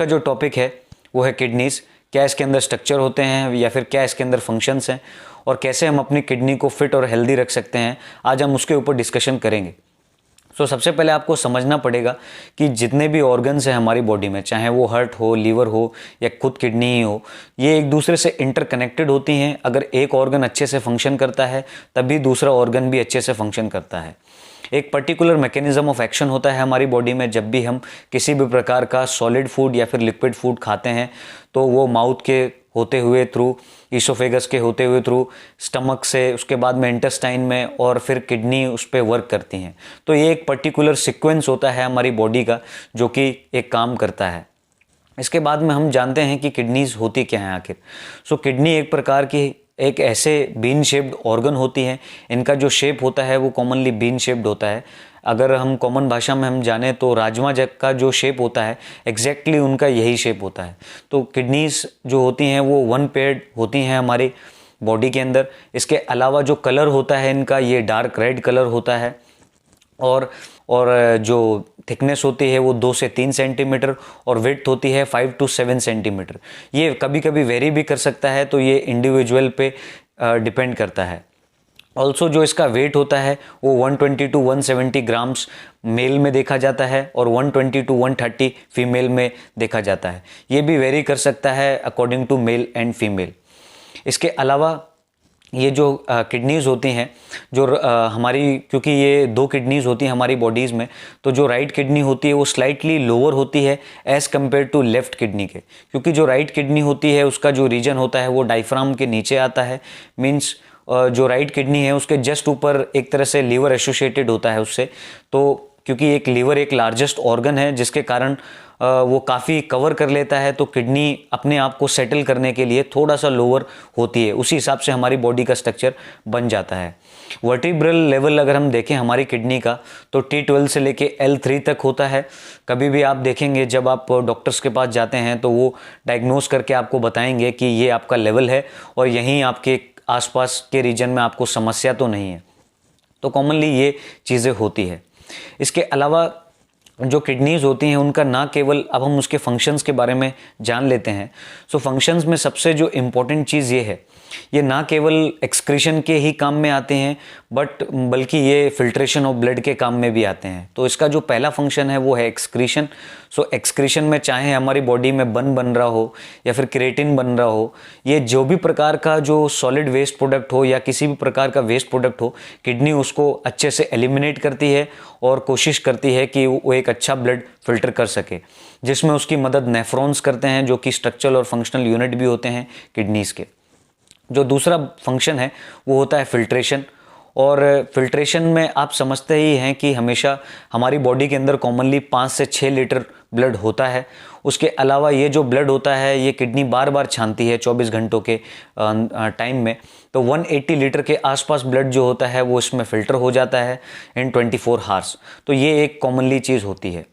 का जो टॉपिक है वो है किडनीज़। क्या इसके अंदर स्ट्रक्चर होते हैं या फिर क्या इसके अंदर फंक्शंस हैं और कैसे हम अपनी किडनी को फिट और हेल्दी रख सकते हैं, आज हम उसके ऊपर डिस्कशन करेंगे। सबसे पहले आपको समझना पड़ेगा कि जितने भी ऑर्गन्स हैं हमारी बॉडी में, चाहे वो हार्ट हो, लीवर हो या खुद किडनी ही हो, ये एक दूसरे से इंटरकनेक्टेड होती हैं। अगर एक ऑर्गन अच्छे से फंक्शन करता है तभी दूसरा ऑर्गन भी अच्छे से फंक्शन करता है। एक पर्टिकुलर मैकेनिज्म ऑफ एक्शन होता है हमारी बॉडी में। जब भी हम किसी भी प्रकार का सॉलिड फूड या फिर लिक्विड फूड खाते हैं तो वो माउथ के होते हुए थ्रू, ईसोफेगस के होते हुए थ्रू, स्टमक से, उसके बाद में इंटेस्टाइन में और फिर किडनी उस पर वर्क करती हैं। तो ये एक पर्टिकुलर सीक्वेंस होता है हमारी बॉडी का जो कि एक काम करता है। इसके बाद में हम जानते हैं कि किडनीज होती क्या हैं आखिर। किडनी एक प्रकार की एक ऐसे बीन शेप्ड ऑर्गन होती हैं। इनका जो शेप होता है वो कॉमनली बीन शेप्ड होता है। अगर हम कॉमन भाषा में हम जाने तो राजमा जग का जो शेप होता है एग्जैक्टली उनका यही शेप होता है। तो किडनीज जो होती हैं वो वन पेयर्ड होती हैं हमारी बॉडी के अंदर। इसके अलावा जो कलर होता है इनका, ये डार्क रेड कलर होता है और जो थिकनेस होती है वो 2 से 3 सेंटीमीटर और विड्थ होती है 5 to 7 सेंटीमीटर। ये कभी कभी वेरी भी कर सकता है, तो ये इंडिविजुअल पे डिपेंड करता है। ऑल्सो जो इसका वेट होता है वो 120 to 170 ग्राम्स मेल में देखा जाता है और 120 to 130 फीमेल में देखा जाता है। ये भी वेरी कर सकता है according to male and female. इसके अलावा ये जो किडनीज़ होती हैं, जो हमारी, क्योंकि ये 2 किडनीज़ होती हैं हमारी बॉडीज़ में, तो जो राइट किडनी होती है वो स्लाइटली लोअर होती है as compare to left kidney के। क्योंकि जो राइट किडनी होती है उसका जो रीजन होता है वो डायफ्राम के नीचे आता है। मीन्स जो राइट किडनी है उसके जस्ट ऊपर एक तरह से लीवर एसोसिएटेड होता है उससे। तो क्योंकि एक लीवर एक लार्जेस्ट ऑर्गन है जिसके कारण वो काफ़ी कवर कर लेता है, तो किडनी अपने आप को सेटल करने के लिए थोड़ा सा लोअर होती है। उसी हिसाब से हमारी बॉडी का स्ट्रक्चर बन जाता है। वर्टिब्रल लेवल अगर हम देखें हमारी किडनी का तो T12 से लेके L3 तक होता है। कभी भी आप देखेंगे जब आप डॉक्टर्स के पास जाते हैं तो वो डायग्नोस करके आपको बताएंगे कि ये आपका लेवल है और यहीं आपके आसपास के रीजन में आपको समस्या तो नहीं है। तो कॉमनली ये चीज़ें होती है। इसके अलावा जो किडनीज होती हैं उनका ना केवल, अब हम उसके फंक्शंस के बारे में जान लेते हैं। फंक्शंस में सबसे जो इम्पोर्टेंट चीज़ ये है, ये ना केवल एक्सक्रीशन के ही काम में आते हैं बल्कि ये फिल्ट्रेशन ऑफ ब्लड के काम में भी आते हैं। तो इसका जो पहला फंक्शन है वो है एक्सक्रीशन। एक्सक्रीशन में चाहे हमारी बॉडी में बन रहा हो या फिर क्रिएटिन बन रहा हो, ये जो भी प्रकार का जो सॉलिड वेस्ट प्रोडक्ट हो या किसी भी प्रकार का वेस्ट प्रोडक्ट हो, किडनी उसको अच्छे से एलिमिनेट करती है और कोशिश करती है कि वो एक अच्छा ब्लड फिल्टर कर सके, जिसमें उसकी मदद नेफ्रॉन्स करते हैं जो कि स्ट्रक्चरल और फंक्शनल यूनिट भी होते हैं किडनीज़ के। जो दूसरा फंक्शन है वो होता है फिल्ट्रेशन। और फिल्ट्रेशन में आप समझते ही हैं कि हमेशा हमारी बॉडी के अंदर कॉमनली 5 से 6 लीटर ब्लड होता है। उसके अलावा ये जो ब्लड होता है ये किडनी बार बार छानती है 24 घंटों के टाइम में। तो 180 लीटर के आसपास ब्लड जो होता है वो इसमें फ़िल्टर हो जाता है इन 24 हार्स। तो ये एक कॉमनली चीज़ होती है।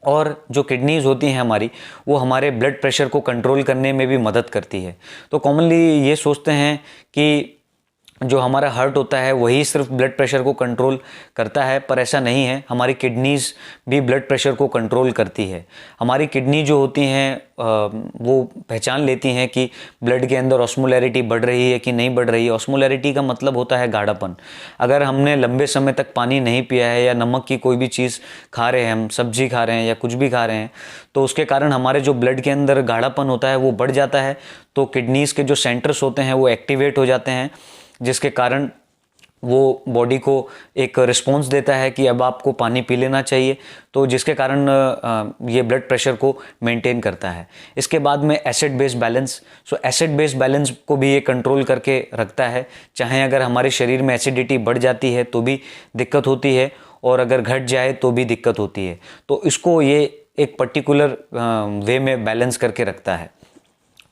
और जो किडनीज़ होती हैं हमारी, वो हमारे ब्लड प्रेशर को कंट्रोल करने में भी मदद करती है। तो कॉमनली ये सोचते हैं कि जो हमारा हार्ट होता है वही सिर्फ ब्लड प्रेशर को कंट्रोल करता है, पर ऐसा नहीं है। हमारी किडनीज़ भी ब्लड प्रेशर को कंट्रोल करती है। हमारी किडनी जो होती हैं वो पहचान लेती हैं कि ब्लड के अंदर ऑस्मोलैरिटी बढ़ रही है कि नहीं बढ़ रही है। ऑस्मोलैरिटी का मतलब होता है गाढ़ापन। अगर हमने लंबे समय तक पानी नहीं पिया है या नमक की कोई भी चीज़ खा रहे हैं, हम सब्जी खा रहे हैं या कुछ भी खा रहे हैं, तो उसके कारण हमारे जो ब्लड के अंदर गाढ़ापन होता है वो बढ़ जाता है। तो किडनीज़ के जो सेंटर्स होते हैं वो एक्टिवेट हो जाते हैं, जिसके कारण वो बॉडी को एक रिस्पॉन्स देता है कि अब आपको पानी पी लेना चाहिए, तो जिसके कारण ये ब्लड प्रेशर को मेंटेन करता है। इसके बाद में acid base balance. Acid base balance को भी ये कंट्रोल करके रखता है। चाहे अगर हमारे शरीर में एसिडिटी बढ़ जाती है तो भी दिक्कत होती है और अगर घट जाए तो भी दिक्कत होती है। तो इसको ये एक पर्टिकुलर वे में बैलेंस करके रखता है।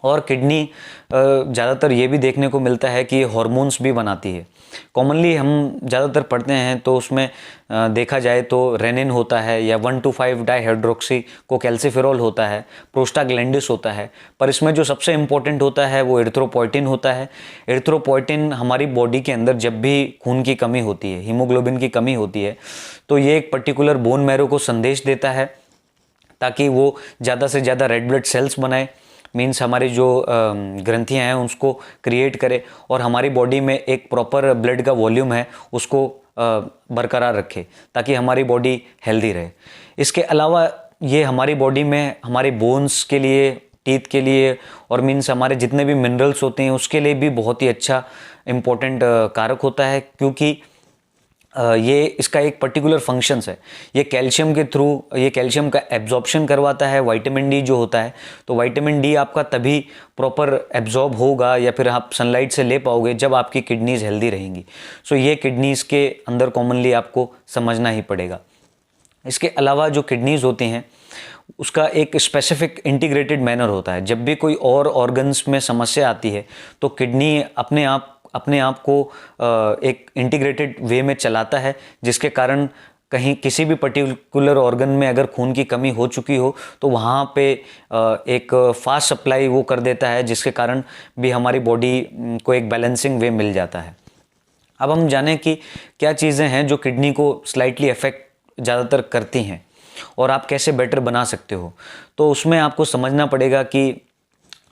और किडनी ज़्यादातर ये भी देखने को मिलता है कि ये हॉर्मोन्स भी बनाती है। कॉमनली हम ज़्यादातर पढ़ते हैं तो उसमें देखा जाए तो रेनिन होता है या 1,2,5 डाइहाइड्रोक्सी को कैल्सिफेरॉल होता है, प्रोस्टाग्लैंडिस होता है, पर इसमें जो सबसे इम्पोर्टेंट होता है वो एरिथ्रोपोइटिन होता है। एरिथ्रोपोइटिन हमारी बॉडी के अंदर जब भी खून की कमी होती है, हीमोग्लोबिन की कमी होती है, तो ये एक पर्टिकुलर बोन मैरो को संदेश देता है ताकि वो ज़्यादा से ज़्यादा रेड ब्लड सेल्स बनाए, मीन्स हमारी जो ग्रंथियाँ हैं उसको क्रिएट करे और हमारी बॉडी में एक प्रॉपर ब्लड का वॉल्यूम है उसको बरकरार रखे, ताकि हमारी बॉडी हेल्दी रहे। इसके अलावा ये हमारी बॉडी में हमारे बोन्स के लिए, टीथ के लिए और मीन्स हमारे जितने भी मिनरल्स होते हैं उसके लिए भी बहुत ही अच्छा इम्पोर्टेंट कारक होता है, क्योंकि ये इसका एक पर्टिकुलर फंक्शंस है। ये कैल्शियम के थ्रू, ये कैल्शियम का एब्जॉर्प्शन करवाता है, विटामिन डी जो होता है। तो विटामिन डी आपका तभी प्रॉपर एब्जॉर्ब होगा या फिर आप सनलाइट से ले पाओगे जब आपकी किडनीज हेल्दी रहेंगी। सो ये किडनीज़ के अंदर कॉमनली आपको समझना ही पड़ेगा। इसके अलावा जो किडनीज़ होती हैं उसका एक स्पेसिफिक इंटीग्रेटेड मैनर होता है। जब भी कोई और ऑर्गन्स में समस्या आती है तो किडनी अपने आप को एक इंटीग्रेटेड वे में चलाता है, जिसके कारण कहीं किसी भी पर्टिकुलर ऑर्गन में अगर खून की कमी हो चुकी हो तो वहाँ पे एक फास्ट सप्लाई वो कर देता है, जिसके कारण भी हमारी बॉडी को एक बैलेंसिंग वे मिल जाता है। अब हम जानें कि क्या चीज़ें हैं जो किडनी को स्लाइटली अफेक्ट ज़्यादातर करती हैं और आप कैसे बेटर बना सकते हो। तो उसमें आपको समझना पड़ेगा कि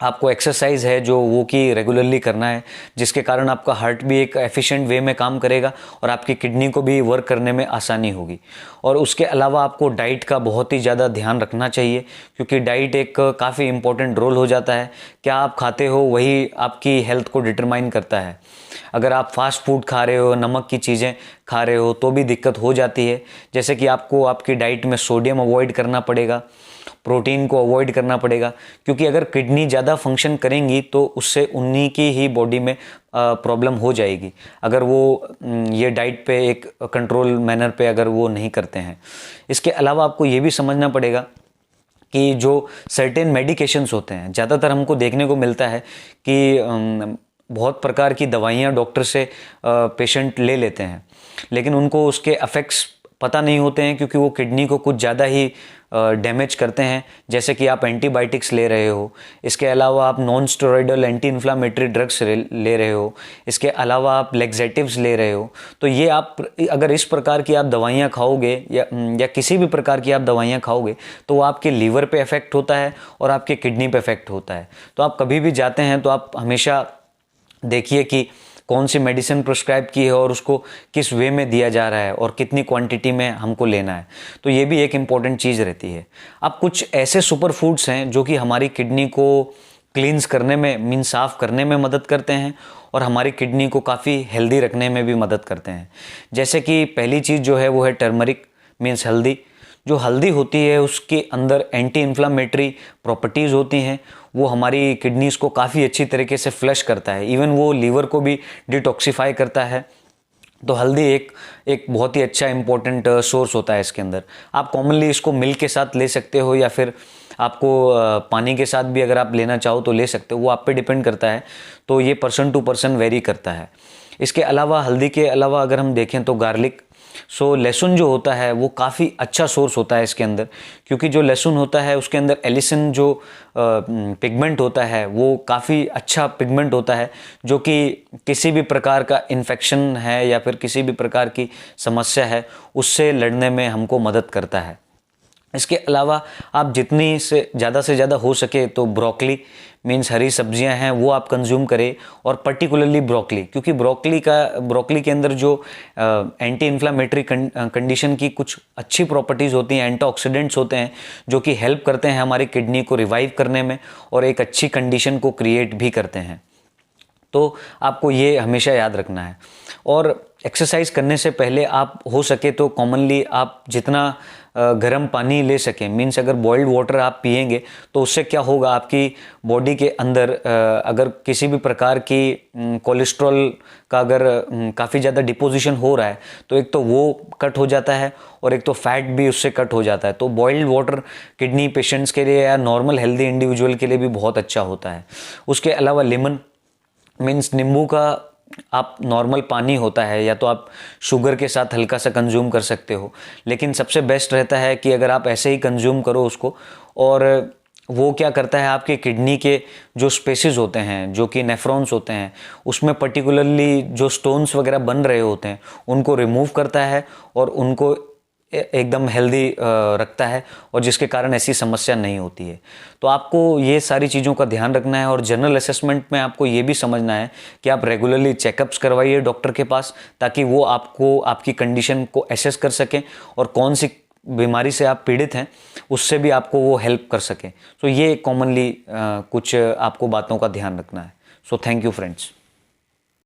आपको एक्सरसाइज है जो वो कि रेगुलरली करना है, जिसके कारण आपका हार्ट भी एक एफिशिएंट वे में काम करेगा और आपकी किडनी को भी वर्क करने में आसानी होगी। और उसके अलावा आपको डाइट का बहुत ही ज़्यादा ध्यान रखना चाहिए, क्योंकि डाइट एक काफ़ी इम्पोर्टेंट रोल हो जाता है। क्या आप खाते हो वही आपकी हेल्थ को डिटरमाइन करता है। अगर आप फास्ट फूड खा रहे हो, नमक की चीज़ें खा रहे हो तो भी दिक्कत हो जाती है। जैसे कि आपको आपकी डाइट में सोडियम अवॉइड करना पड़ेगा, प्रोटीन को अवॉइड करना पड़ेगा, क्योंकि अगर किडनी ज़्यादा फंक्शन करेंगी तो उससे उन्हीं की ही बॉडी में प्रॉब्लम हो जाएगी, अगर वो ये डाइट पे एक कंट्रोल मैनर पे अगर वो नहीं करते हैं। इसके अलावा आपको ये भी समझना पड़ेगा कि जो सर्टेन मेडिकेशंस होते हैं, ज़्यादातर हमको देखने को मिलता है कि बहुत प्रकार की दवाइयाँ डॉक्टर से पेशेंट ले लेते हैं, लेकिन उनको उसके इफ़ेक्ट्स पता नहीं होते हैं, क्योंकि वो किडनी को कुछ ज़्यादा ही डैमेज करते हैं। जैसे कि आप एंटीबायोटिक्स ले रहे हो, इसके अलावा आप non steroidal anti inflammatory drugs ले रहे हो, इसके अलावा आप लेग्जेटिव्स ले रहे हो। तो ये आप अगर इस प्रकार की आप दवाइयाँ खाओगे या किसी भी प्रकार की आप दवाइयाँ खाओगे तो वो आपके लीवर पे इफेक्ट होता है और आपके किडनी पे इफेक्ट होता है। तो आप कभी भी जाते हैं तो आप हमेशा देखिए कि कौन सी मेडिसिन प्रिस्क्राइब की है और उसको किस वे में दिया जा रहा है और कितनी क्वांटिटी में हमको लेना है। तो ये भी एक इम्पॉर्टेंट चीज़ रहती है। अब कुछ ऐसे सुपर फूड्स हैं जो कि हमारी किडनी को क्लींस करने में, मीन साफ़ करने में मदद करते हैं और हमारी किडनी को काफ़ी हेल्दी रखने में भी मदद करते हैं। जैसे कि पहली चीज़ जो है वो है टर्मरिक, मीन्स हल्दी। जो हल्दी होती है उसके अंदर एंटी इन्फ्लामेटरी प्रॉपर्टीज़ होती हैं, वो हमारी किडनीज़ को काफ़ी अच्छी तरीके से फ्लश करता है, इवन वो लीवर को भी डिटॉक्सिफाई करता है। तो हल्दी एक बहुत ही अच्छा इंपॉर्टेंट सोर्स होता है इसके अंदर। आप कॉमनली इसको मिल्क के साथ ले सकते हो या फिर आपको पानी के साथ भी अगर आप लेना चाहो तो ले सकते हो, वो आप पे डिपेंड करता है। तो ये पर्सन टू पर्सन वेरी करता है। इसके अलावा हल्दी के अलावा अगर हम देखें तो गार्लिक, सो लहसुन जो होता है वो काफ़ी अच्छा सोर्स होता है इसके अंदर, क्योंकि जो लहसुन होता है उसके अंदर एलिसिन जो पिगमेंट होता है वो काफ़ी अच्छा पिगमेंट होता है, जो कि किसी भी प्रकार का इन्फेक्शन है या फिर किसी भी प्रकार की समस्या है उससे लड़ने में हमको मदद करता है। इसके अलावा आप जितनी से ज़्यादा हो सके तो ब्रोकली, मीन्स हरी सब्जियां हैं वो आप कंज्यूम करें, और पर्टिकुलरली ब्रोकली, क्योंकि ब्रोकली के अंदर जो एंटी इन्फ्लामेटरी कंडीशन की कुछ अच्छी प्रॉपर्टीज़ होती हैं, एंटीऑक्सीडेंट्स होते हैं जो कि हेल्प करते हैं हमारी किडनी को रिवाइव करने में और एक अच्छी कंडीशन को क्रिएट भी करते हैं। तो आपको ये हमेशा याद रखना है। और एक्सरसाइज करने से पहले आप हो सके तो कॉमनली आप जितना गर्म पानी ले सकें, मीन्स अगर बॉइल्ड वाटर आप पिएंगे तो उससे क्या होगा, आपकी बॉडी के अंदर अगर किसी भी प्रकार की कोलेस्ट्रॉल का अगर काफ़ी ज़्यादा डिपोजिशन हो रहा है तो एक तो वो कट हो जाता है और एक तो फैट भी उससे कट हो जाता है। तो बॉइल्ड वाटर किडनी पेशेंट्स के लिए या नॉर्मल हेल्दी इंडिविजुअल के लिए भी बहुत अच्छा होता है। उसके अलावा लेमन, मीन्स नींबू का आप नॉर्मल पानी होता है या तो आप शुगर के साथ हल्का सा कंज्यूम कर सकते हो, लेकिन सबसे बेस्ट रहता है कि अगर आप ऐसे ही कंज्यूम करो उसको। और वो क्या करता है, आपके किडनी के जो स्पेसेस होते हैं, जो कि नेफ्रॉन्स होते हैं, उसमें पर्टिकुलरली जो स्टोन्स वगैरह बन रहे होते हैं उनको रिमूव करता है और उनको एकदम हेल्दी रखता है और जिसके कारण ऐसी समस्या नहीं होती है। तो आपको ये सारी चीज़ों का ध्यान रखना है और जनरल असेसमेंट में आपको ये भी समझना है कि आप रेगुलरली चेकअप्स करवाइए डॉक्टर के पास, ताकि वो आपको आपकी कंडीशन को एसेस कर सकें और कौन सी बीमारी से आप पीड़ित हैं उससे भी आपको वो हेल्प कर सकें। तो ये कॉमनली कुछ आपको बातों का ध्यान रखना है। So thank you friends.